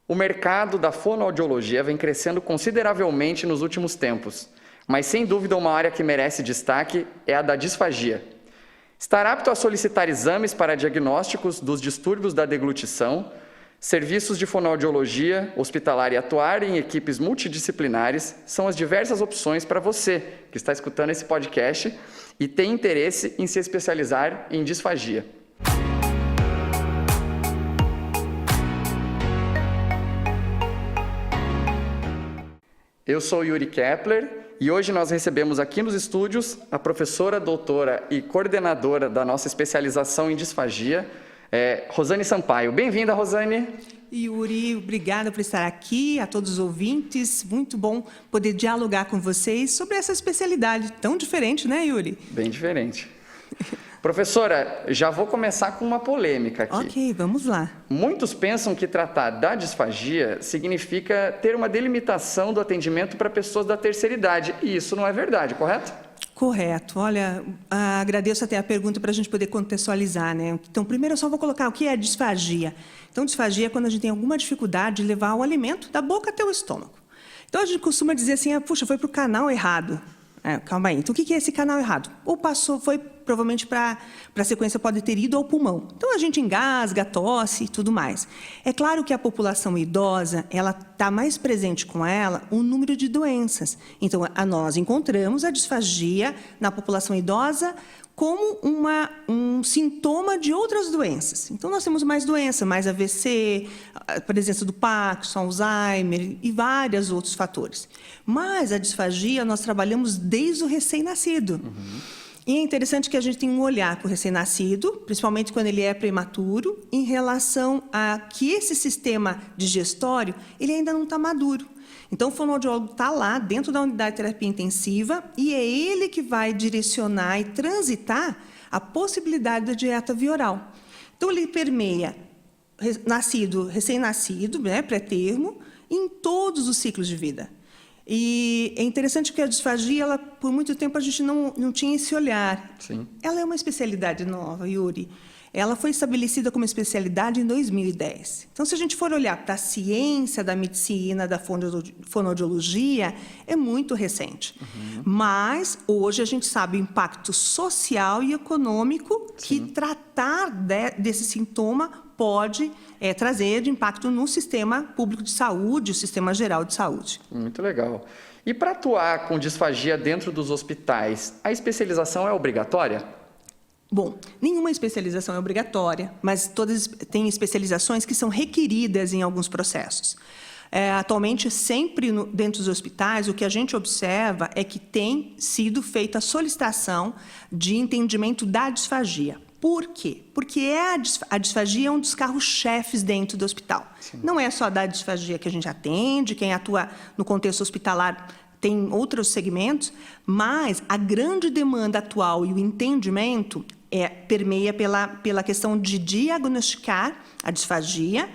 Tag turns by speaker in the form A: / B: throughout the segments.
A: O mercado da fonoaudiologia vem crescendo consideravelmente nos últimos tempos, mas sem dúvida uma área que merece destaque é a da disfagia. Estar apto a solicitar exames para diagnósticos dos distúrbios da deglutição, serviços de fonoaudiologia hospitalar e atuar em equipes multidisciplinares são as diversas opções para você que está escutando esse podcast e tem interesse em se especializar em disfagia. Eu sou Yuri Kepler e hoje nós recebemos aqui nos estúdios a professora, doutora e coordenadora da nossa especialização em disfagia, Rosane Sampaio. Bem-vinda, Rosane.
B: Yuri, obrigada por estar aqui, a todos os ouvintes. Muito bom poder dialogar com vocês sobre essa especialidade tão diferente, né, Yuri?
A: Bem diferente. Professora, já vou começar com uma polêmica aqui.
B: Ok, vamos lá.
A: Muitos pensam que tratar da disfagia significa ter uma delimitação do atendimento para pessoas da terceira idade. E isso não é verdade, correto?
B: Correto. Olha, agradeço até a pergunta para a gente poder contextualizar, né? Então, primeiro eu só vou colocar o que é disfagia. Então, disfagia é quando a gente tem alguma dificuldade de levar o alimento da boca até o estômago. Então, a gente costuma dizer assim, puxa, foi para o canal errado. Calma aí. Então, o que é esse canal errado? Ou foi provavelmente para a sequência pode ter ido ao pulmão. Então, a gente engasga, tosse e tudo mais. É claro que a população idosa, ela está mais presente com ela um número de doenças. Então, nós encontramos a disfagia na população idosa como um sintoma de outras doenças. Então, nós temos mais doenças, mais AVC, a presença do Parkinson, Alzheimer e vários outros fatores. Mas a disfagia nós trabalhamos desde o recém-nascido. E é interessante que a gente tem um olhar para o recém-nascido, principalmente quando ele é prematuro, em relação a que esse sistema digestório ele ainda não está maduro. Então, o fonoaudiólogo está lá dentro da unidade de terapia intensiva e é ele que vai direcionar e transitar a possibilidade da dieta via oral. Então, ele permeia recém-nascido, né, pré-termo, em todos os ciclos de vida. E é interessante que a disfagia, por muito tempo, a gente não tinha esse olhar.
A: Sim.
B: Ela é uma especialidade nova, Yuri. Ela foi estabelecida como especialidade em 2010. Então, se a gente for olhar para a ciência da medicina, da fonoaudiologia, é muito recente. Mas, hoje, a gente sabe o impacto social e econômico que tratar desse sintoma pode trazer de impacto no sistema público de saúde, o sistema geral de saúde.
A: Muito legal. E para atuar com disfagia dentro dos hospitais, a especialização é obrigatória?
B: Bom, nenhuma especialização é obrigatória, mas todas têm especializações que são requeridas em alguns processos. Atualmente, sempre dentro dos hospitais, o que a gente observa é que tem sido feita a solicitação de entendimento da disfagia. Por quê? Porque a disfagia é um dos carros-chefes dentro do hospital. Sim. Não é só da disfagia que a gente atende, quem atua no contexto hospitalar tem outros segmentos, mas a grande demanda atual e o entendimento permeia pela questão de diagnosticar a disfagia.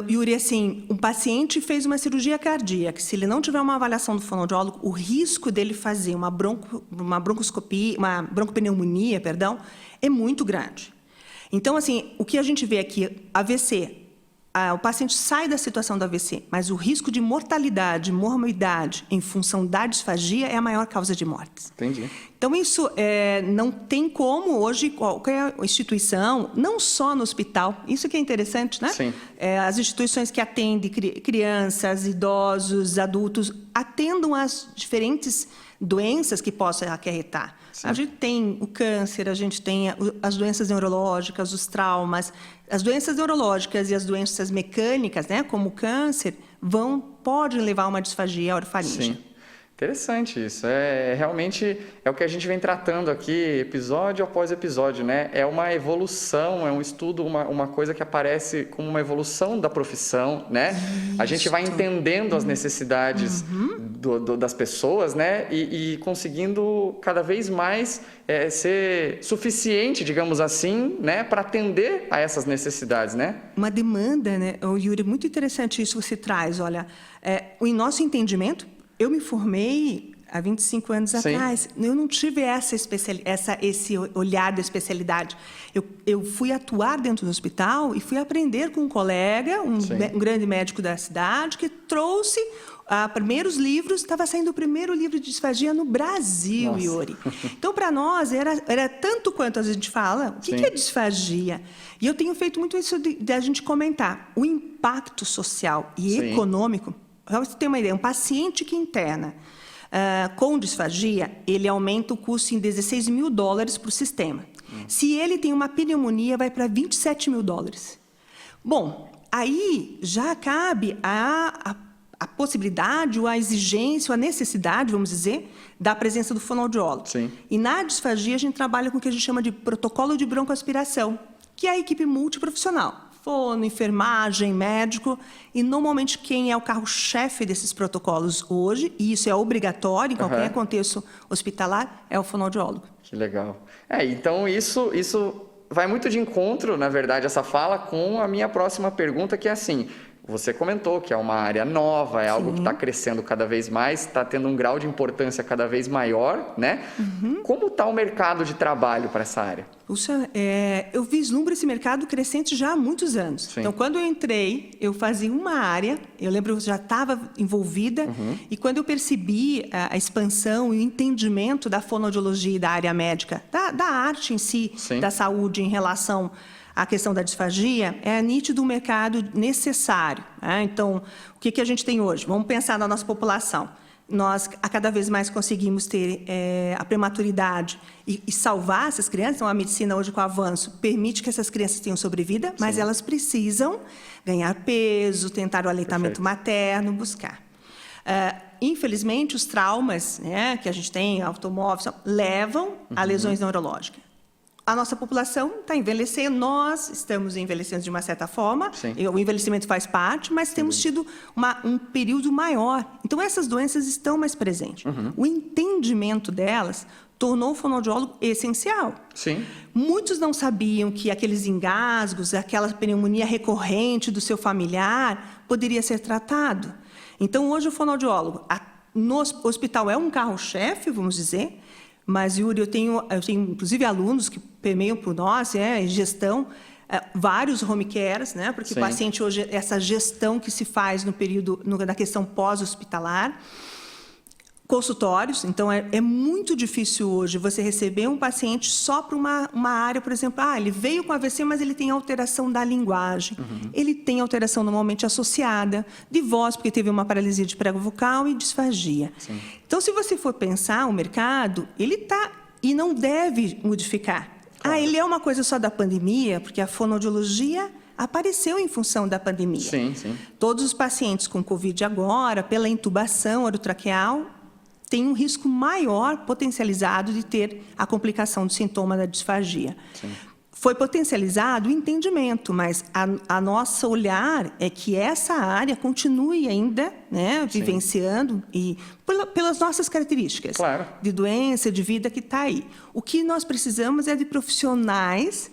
B: Yuri, assim, um paciente fez uma cirurgia cardíaca, se ele não tiver uma avaliação do fonoaudiólogo, o risco dele fazer uma broncoscopia, uma broncopneumonia, é muito grande. Então, assim, o que a gente vê aqui, AVC, o paciente sai da situação do AVC, mas o risco de mortalidade, morbidade, em função da disfagia, é a maior causa de mortes.
A: Entendi.
B: Então, isso não tem como, hoje, qualquer instituição, não só no hospital, isso que é interessante, né?
A: Sim.
B: As instituições que atendem crianças, idosos, adultos, atendam as diferentes doenças que possam acarretar. Sim. A gente tem o câncer, a gente tem as doenças neurológicas, os traumas. As doenças neurológicas e as doenças mecânicas, né, como o câncer, podem levar a uma disfagia orofaríngea.
A: Sim. Interessante isso. Realmente é o que a gente vem tratando aqui, episódio após episódio, né? É uma evolução, é um estudo, uma coisa que aparece como uma evolução da profissão, né? Isso. A gente vai entendendo as necessidades das pessoas, né? E conseguindo cada vez mais ser suficiente, digamos assim, né? Para atender a essas necessidades, né?
B: Uma demanda, né? Yuri, muito interessante isso que você traz. Olha, em nosso entendimento, eu me formei há 25 anos
A: Sim.
B: atrás, eu não tive esse olhar da especialidade. Eu fui atuar dentro do hospital e fui aprender com um colega, um grande médico da cidade, que trouxe primeiros livros. Estava saindo o primeiro livro de disfagia no Brasil,
A: Nossa.
B: Yuri. Então, para nós, era tanto quanto a gente fala, o que é disfagia? E eu tenho feito muito isso de a gente comentar. O impacto social e econômico. Para você ter uma ideia, um paciente que interna com disfagia, ele aumenta o custo em $16 mil para o sistema. Se ele tem uma pneumonia, vai para $27 mil. Bom, aí já cabe a possibilidade, ou a exigência, ou a necessidade, vamos dizer, da presença do fonoaudiólogo.
A: Sim.
B: E na disfagia, a gente trabalha com o que a gente chama de protocolo de broncoaspiração, que é a equipe multiprofissional. Fono, enfermagem, médico, e normalmente quem é o carro-chefe desses protocolos hoje, e isso é obrigatório em qualquer contexto hospitalar, é o fonoaudiólogo.
A: Que legal. Então isso vai muito de encontro, na verdade, essa fala com a minha próxima pergunta, que é assim: você comentou que é uma área nova, é algo que está crescendo cada vez mais, está tendo um grau de importância cada vez maior, né? Como está o mercado de trabalho para essa área?
B: Puxa, eu vislumbro esse mercado crescente já há muitos anos.
A: Sim.
B: Então, quando eu entrei, eu fazia uma área, eu lembro que eu já estava envolvida, e quando eu percebi a expansão e o entendimento da fonoaudiologia e da área médica, da arte em si, da saúde em relação à questão da disfagia, é nítido um mercado necessário. Então, o que a gente tem hoje? Vamos pensar na nossa população. Nós, a cada vez mais, conseguimos ter a prematuridade e salvar essas crianças. Então, a medicina, hoje, com o avanço, permite que essas crianças tenham sobrevida, mas elas precisam ganhar peso, tentar o aleitamento materno, buscar. Infelizmente, os traumas que a gente tem, automóveis, levam a lesões neurológicas. A nossa população está envelhecendo, nós estamos envelhecendo de uma certa forma, o envelhecimento faz parte, mas temos tido um período maior. Então, essas doenças estão mais presentes. O entendimento delas tornou o fonoaudiólogo essencial.
A: Sim.
B: Muitos não sabiam que aqueles engasgos, aquela pneumonia recorrente do seu familiar poderia ser tratado. Então, hoje, o fonoaudiólogo, no hospital, é um carro-chefe, vamos dizer. Mas, Yuri, eu tenho inclusive alunos que permeiam por nós, gestão, vários home cares, porque o paciente hoje, essa gestão que se faz no período, na questão pós-hospitalar, consultórios. Então, é muito difícil hoje você receber um paciente só para uma área, por exemplo, ele veio com AVC, mas ele tem alteração da linguagem. Ele tem alteração normalmente associada de voz, porque teve uma paralisia de prego vocal e disfagia. Então, se você for pensar, o mercado, ele está e não deve modificar. Ele é uma coisa só da pandemia, porque a fonoaudiologia apareceu em função da pandemia. Todos os pacientes com Covid agora, pela intubação orotraqueal, tem um risco maior potencializado de ter a complicação do sintoma da disfagia. Foi potencializado o entendimento, mas a nosso olhar é que essa área continue ainda vivenciando e pelas nossas características de doença, de vida que está aí. O que nós precisamos é de profissionais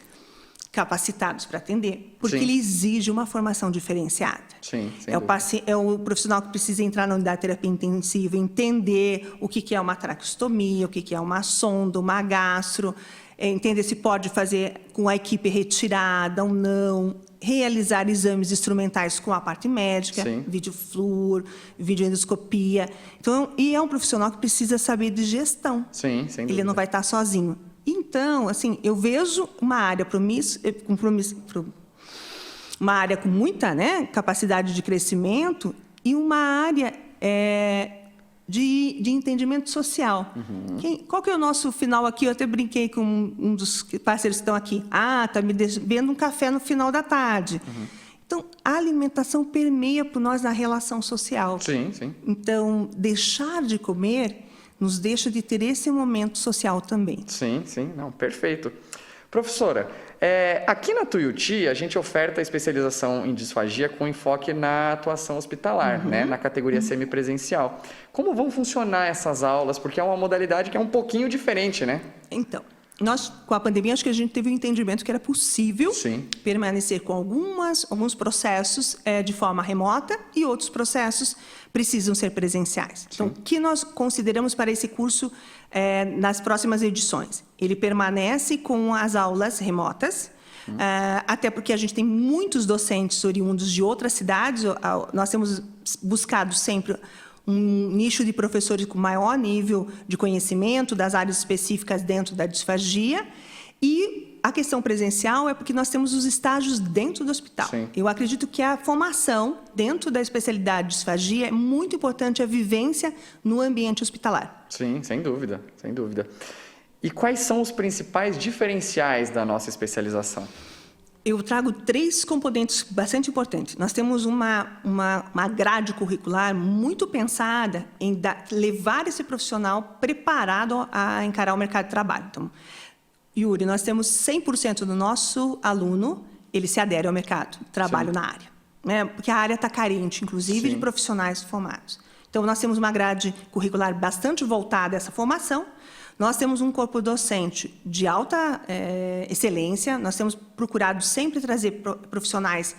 B: capacitados para atender, porque ele exige uma formação diferenciada. É o profissional que precisa entrar na unidade de terapia intensiva, entender o que é uma traqueostomia, o que é uma sonda, uma gastro, entender se pode fazer com a equipe retirada ou não, realizar exames instrumentais com a parte médica, vídeo-flúor, videoendoscopia. Então, e é um profissional que precisa saber de gestão. Ele não vai estar sozinho. Então, assim, eu vejo uma área uma área com muita capacidade de crescimento e uma área de entendimento social. Qual que é o nosso final aqui? Eu até brinquei com um dos parceiros que estão aqui. Está me bebendo um café no final da tarde. Então, a alimentação permeia por nós na relação social. Então, deixar de comer nos deixa de ter esse momento social também.
A: Não, perfeito. Professora, aqui na Tuiuti, a gente oferta a especialização em disfagia com enfoque na atuação hospitalar, na categoria semipresencial. Como vão funcionar essas aulas? Porque é uma modalidade que é um pouquinho diferente,
B: Então, Nós, com a pandemia, acho que a gente teve um entendimento que era possível
A: Sim.
B: permanecer com alguns processos de forma remota e outros processos precisam ser presenciais. Então, o que nós consideramos para esse curso nas próximas edições? Ele permanece com as aulas remotas, até porque a gente tem muitos docentes oriundos de outras cidades. Nós temos buscado sempre um nicho de professores com maior nível de conhecimento das áreas específicas dentro da disfagia. E a questão presencial é porque nós temos os estágios dentro do hospital.
A: Sim.
B: Eu acredito que a formação dentro da especialidade de disfagia é muito importante, a vivência no ambiente hospitalar.
A: Sim, sem dúvida, sem dúvida. E quais são os principais diferenciais da nossa especialização?
B: Eu trago 3 componentes bastante importantes. Nós temos uma grade curricular muito pensada em levar esse profissional preparado a encarar o mercado de trabalho. Então, Yuri, nós temos 100% do nosso aluno, ele se adere ao mercado de trabalho na área, né? Porque a área está carente, inclusive, de profissionais formados. Então, nós temos uma grade curricular bastante voltada a essa formação. Nós temos um corpo docente de alta excelência, nós temos procurado sempre trazer profissionais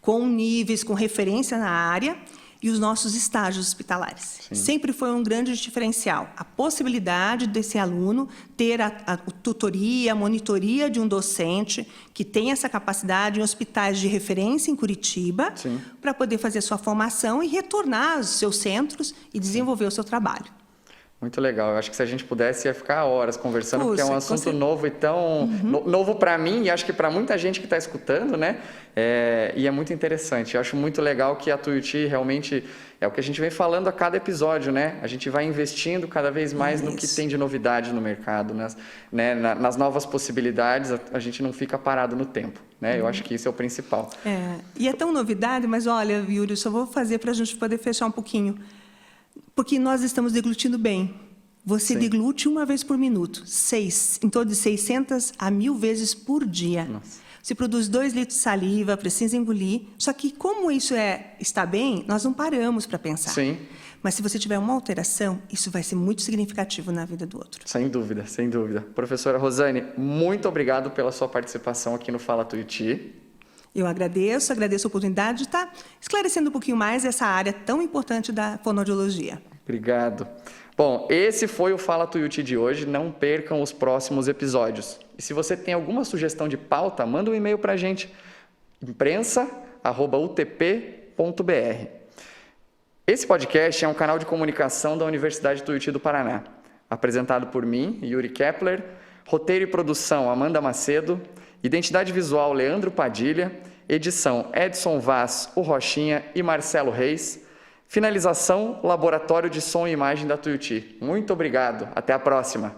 B: com níveis, com referência na área, e os nossos estágios hospitalares. Sim. Sempre foi um grande diferencial. A possibilidade desse aluno ter a tutoria, a monitoria de um docente que tem essa capacidade em hospitais de referência em Curitiba, para poder fazer sua formação e retornar aos seus centros e desenvolver o seu trabalho.
A: Muito legal. Eu acho que se a gente pudesse, ia ficar horas conversando, porque é um assunto novo e tão novo para mim e acho que para muita gente que está escutando, né? E é muito interessante. Eu acho muito legal que a Tuiuti realmente é o que a gente vem falando a cada episódio, né? A gente vai investindo cada vez mais no que tem de novidade no mercado, nas novas possibilidades. A gente não fica parado no tempo, né? Eu acho que isso é o principal.
B: E é tão novidade, mas olha, Yuri, eu só vou fazer para a gente poder fechar um pouquinho. Porque nós estamos deglutindo bem. Você deglute 1 vez por minuto, em torno de 600 a 1.000 vezes por dia.
A: Nossa.
B: Você produz 2 litros de saliva, precisa engolir. Só que como isso está bem, nós não paramos para pensar.
A: Sim.
B: Mas se você tiver uma alteração, isso vai ser muito significativo na vida do outro.
A: Sem dúvida, sem dúvida. Professora Rosane, muito obrigado pela sua participação aqui no Fala Tuiuti.
B: Eu agradeço a oportunidade de estar esclarecendo um pouquinho mais essa área tão importante da fonoaudiologia.
A: Obrigado. Bom, esse foi o Fala Tuiuti de hoje. Não percam os próximos episódios. E se você tem alguma sugestão de pauta, manda um e-mail para a gente, imprensa@utp.br. Esse podcast é um canal de comunicação da Universidade Tuiuti do Paraná, apresentado por mim, Yuri Kepler, roteiro e produção Amanda Macedo, identidade visual Leandro Padilha, edição Edson Vaz, o Rochinha e Marcelo Reis, finalização Laboratório de Som e Imagem da Tuiuti. Muito obrigado, até a próxima!